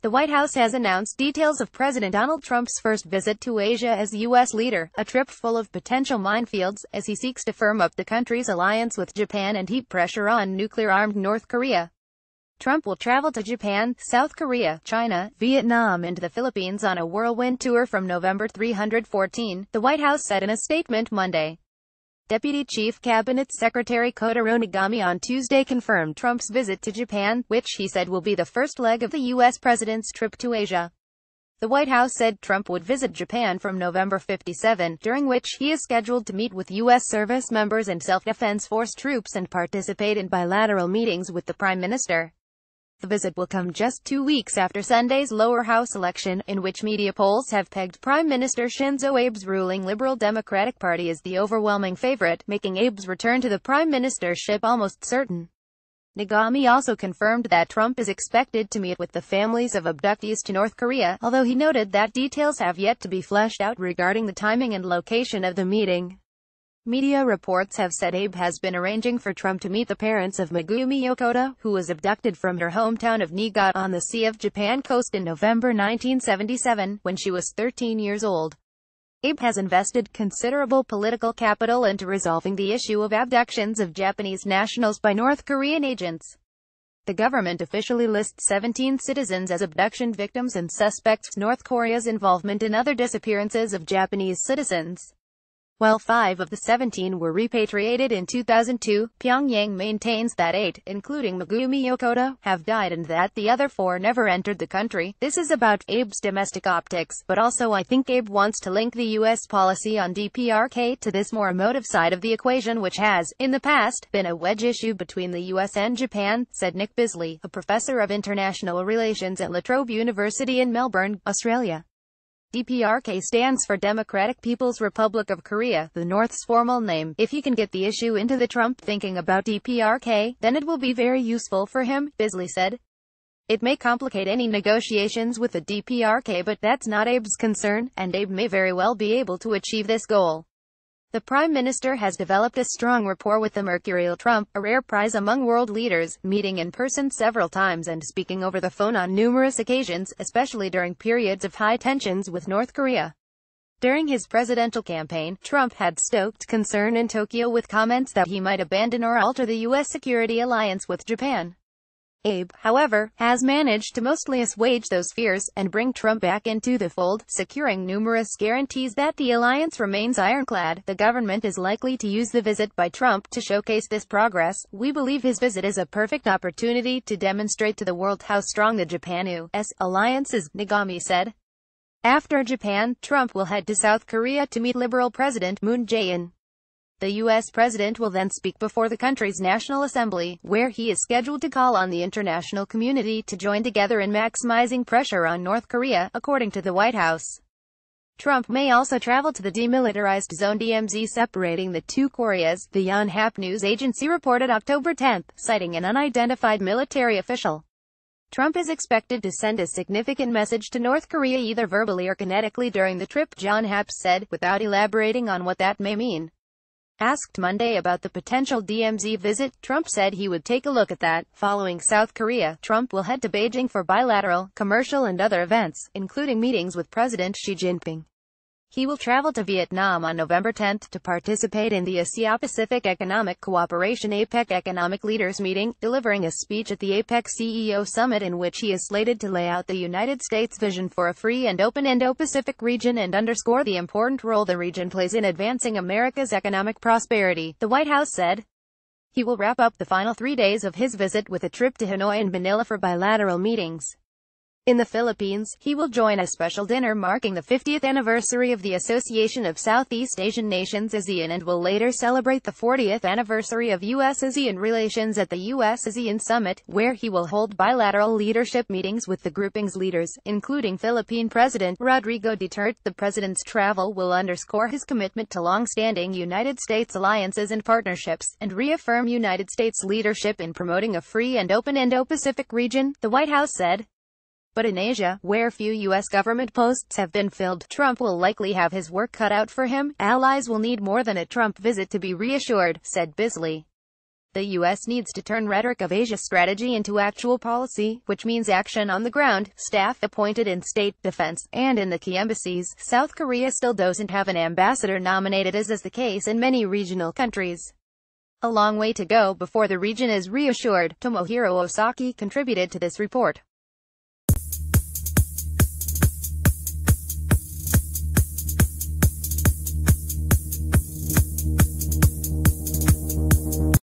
The White House has announced details of President Donald Trump's first visit to Asia as U.S. leader, a trip full of potential minefields, as he seeks to firm up the country's alliance with Japan and heap pressure on nuclear-armed North Korea. Trump will travel to Japan, South Korea, China, Vietnam and the Philippines on a whirlwind tour from November 314, the White House said in a statement Monday. Deputy Chief Cabinet Secretary Kotaro Nagami on Tuesday confirmed Trump's visit to Japan, which he said will be the first leg of the U.S. president's trip to Asia. The White House said Trump would visit Japan from November 57, during which he is scheduled to meet with U.S. service members and self-defense force troops and participate in bilateral meetings with the Prime Minister. The visit will come just 2 weeks after Sunday's lower house election, in which media polls have pegged Prime Minister Shinzo Abe's ruling Liberal Democratic Party as the overwhelming favorite, making Abe's return to the prime ministership almost certain. Nagami also confirmed that Trump is expected to meet with the families of abductees to North Korea, although he noted that details have yet to be fleshed out regarding the timing and location of the meeting. Media reports have said Abe has been arranging for Trump to meet the parents of Megumi Yokota, who was abducted from her hometown of Niigata on the Sea of Japan coast in November 1977, when she was 13 years old. Abe has invested considerable political capital into resolving the issue of abductions of Japanese nationals by North Korean agents. The government officially lists 17 citizens as abduction victims and suspects North Korea's involvement in other disappearances of Japanese citizens. While 5 of the 17 were repatriated in 2002, Pyongyang maintains that 8, including Megumi Yokota, have died and that the other 4 never entered the country. This is about Abe's domestic optics, but also I think Abe wants to link the U.S. policy on DPRK to this more emotive side of the equation, which has, in the past, been a wedge issue between the U.S. and Japan, said Nick Bisley, a professor of international relations at La Trobe University in Melbourne, Australia. DPRK stands for Democratic People's Republic of Korea, the North's formal name. If you can get the issue into the Trump thinking about DPRK, then it will be very useful for him, Bisley said. It may complicate any negotiations with the DPRK, but that's not Abe's concern, and Abe may very well be able to achieve this goal. The Prime Minister has developed a strong rapport with the mercurial Trump, a rare prize among world leaders, meeting in person several times and speaking over the phone on numerous occasions, especially during periods of high tensions with North Korea. During his presidential campaign, Trump had stoked concern in Tokyo with comments that he might abandon or alter the U.S. security alliance with Japan. Abe, however, has managed to mostly assuage those fears, and bring Trump back into the fold, securing numerous guarantees that the alliance remains ironclad. The government is likely to use the visit by Trump to showcase this progress. We believe his visit is a perfect opportunity to demonstrate to the world how strong the Japan-US alliance is, Nagami said. After Japan, Trump will head to South Korea to meet Liberal President Moon Jae-in. The U.S. president will then speak before the country's National Assembly, where he is scheduled to call on the international community to join together in maximizing pressure on North Korea, according to the White House. Trump may also travel to the demilitarized zone DMZ separating the two Koreas, the Yonhap news agency reported October 10, citing an unidentified military official. Trump is expected to send a significant message to North Korea either verbally or kinetically during the trip, Yonhap said, without elaborating on what that may mean. Asked Monday about the potential DMZ visit, Trump said he would take a look at that. Following South Korea, Trump will head to Beijing for bilateral, commercial and other events, including meetings with President Xi Jinping. He will travel to Vietnam on November 10 to participate in the Asia-Pacific Economic Cooperation APEC Economic Leaders Meeting, delivering a speech at the APEC CEO Summit in which he is slated to lay out the United States' vision for a free and open Indo-Pacific region and underscore the important role the region plays in advancing America's economic prosperity, the White House said. He will wrap up the final 3 days of his visit with a trip to Hanoi and Manila for bilateral meetings. In the Philippines, he will join a special dinner marking the 50th anniversary of the Association of Southeast Asian Nations ASEAN and will later celebrate the 40th anniversary of U.S.-ASEAN relations at the U.S.-ASEAN Summit, where he will hold bilateral leadership meetings with the grouping's leaders, including Philippine President Rodrigo Duterte. The president's travel will underscore his commitment to long-standing United States alliances and partnerships, and reaffirm United States leadership in promoting a free and open Indo-Pacific region, the White House said. But in Asia, where few U.S. government posts have been filled, Trump will likely have his work cut out for him. Allies will need more than a Trump visit to be reassured, said Bisley. The U.S. needs to turn rhetoric of Asia strategy into actual policy, which means action on the ground, staff appointed in state, defense, and in the key embassies. South Korea still doesn't have an ambassador nominated, as is the case in many regional countries. A long way to go before the region is reassured. Tomohiro Osaki contributed to this report.